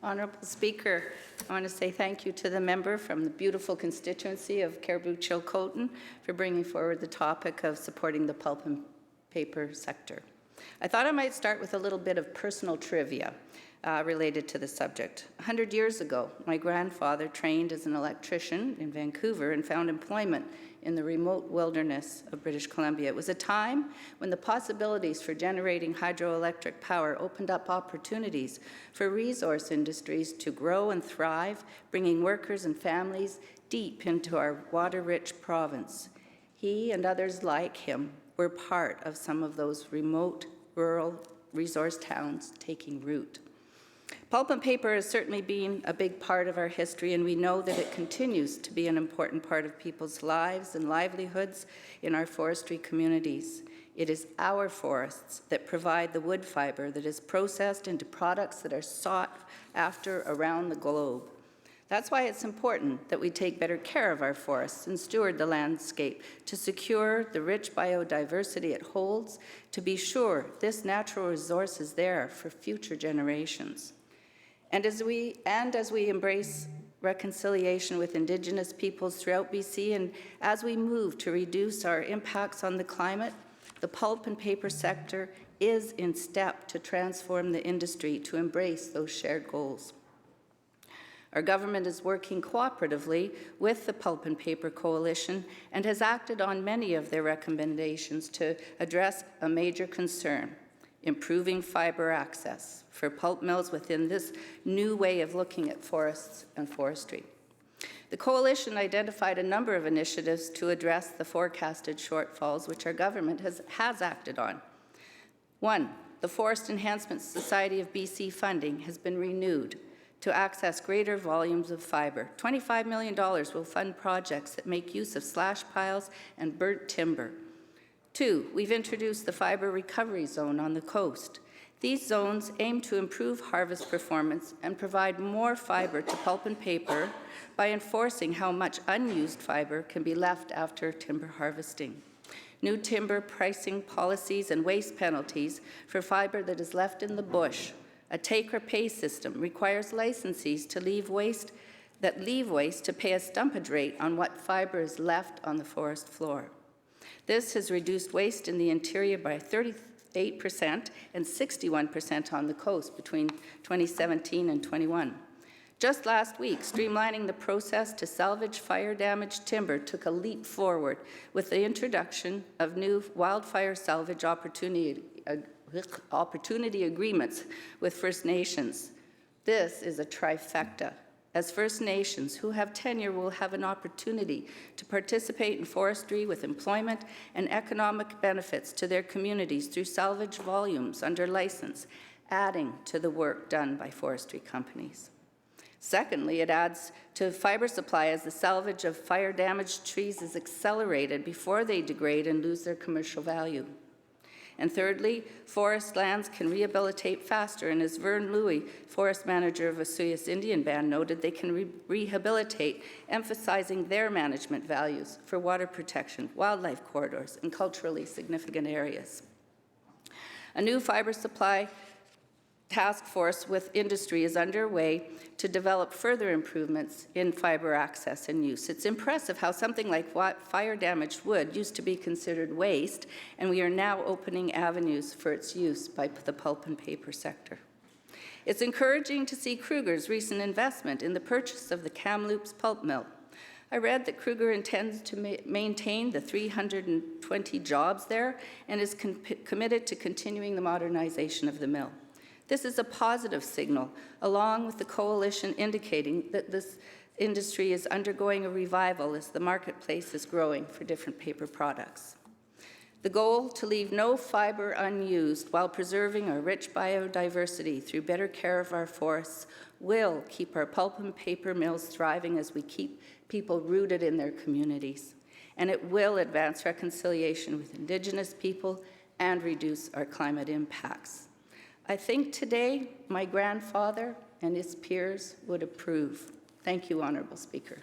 Honourable Speaker, I want to say thank you to the member from the beautiful constituency of Cariboo-Chilcotin for bringing forward the topic of supporting the pulp and paper sector. I thought I might start with a little bit of personal trivia related to the subject. 100 years ago, my grandfather trained as an electrician in Vancouver and found employment in the remote wilderness of British Columbia. It was a time when the possibilities for generating hydroelectric power opened up opportunities for resource industries to grow and thrive, bringing workers and families deep into our water-rich province. He and others like him were part of some of those remote, rural resource towns taking root. Pulp and paper has certainly been a big part of our history, and we know that it continues to be an important part of people's lives and livelihoods in our forestry communities. It is our forests that provide the wood fiber that is processed into products that are sought after around the globe. That's why it's important that we take better care of our forests and steward the landscape to secure the rich biodiversity it holds, to be sure this natural resource is there for future generations. And as we embrace reconciliation with Indigenous peoples throughout BC, and as we move to reduce our impacts on the climate, the pulp and paper sector is in step to transform the industry to embrace those shared goals. Our government is working cooperatively with the Pulp and Paper Coalition and has acted on many of their recommendations to address a major concern: improving fiber access for pulp mills within this new way of looking at forests and forestry. The Coalition identified a number of initiatives to address the forecasted shortfalls, which our government has acted on. 1, the Forest Enhancement Society of BC funding has been renewed to access greater volumes of fiber. $25 million will fund projects that make use of slash piles and burnt timber. 2, we've introduced the Fiber Recovery Zone on the coast. These zones aim to improve harvest performance and provide more fiber to pulp and paper by enforcing how much unused fiber can be left after timber harvesting. New timber pricing policies and waste penalties for fiber that is left in the bush. A take-or-pay system requires licensees to leave waste to pay a stumpage rate on what fiber is left on the forest floor. This has reduced waste in the interior by 38% and 61% on the coast between 2017 and 21. Just last week, streamlining the process to salvage fire-damaged timber took a leap forward with the introduction of new wildfire salvage opportunity agreements with First Nations. This is a trifecta, as First Nations who have tenure will have an opportunity to participate in forestry with employment and economic benefits to their communities through salvage volumes under license, adding to the work done by forestry companies. Secondly, it adds to fiber supply as the salvage of fire-damaged trees is accelerated before they degrade and lose their commercial value. And thirdly, forest lands can rehabilitate faster, and as Vern Louie, forest manager of Osuyas Indian Band, noted, they can rehabilitate, emphasizing their management values for water protection, wildlife corridors, and culturally significant areas. A new fiber supply task force with industry is underway to develop further improvements in fiber access and use. It's impressive how something like fire-damaged wood used to be considered waste, and we are now opening avenues for its use by the pulp and paper sector. It's encouraging to see Kruger's recent investment in the purchase of the Kamloops pulp mill. I read that Kruger intends to maintain the 320 jobs there and is committed to continuing the modernization of the mill. This is a positive signal, along with the coalition indicating that this industry is undergoing a revival as the marketplace is growing for different paper products. The goal to leave no fiber unused while preserving our rich biodiversity through better care of our forests will keep our pulp and paper mills thriving as we keep people rooted in their communities. And it will advance reconciliation with Indigenous people and reduce our climate impacts. I think today my grandfather and his peers would approve. Thank you, Honourable Speaker.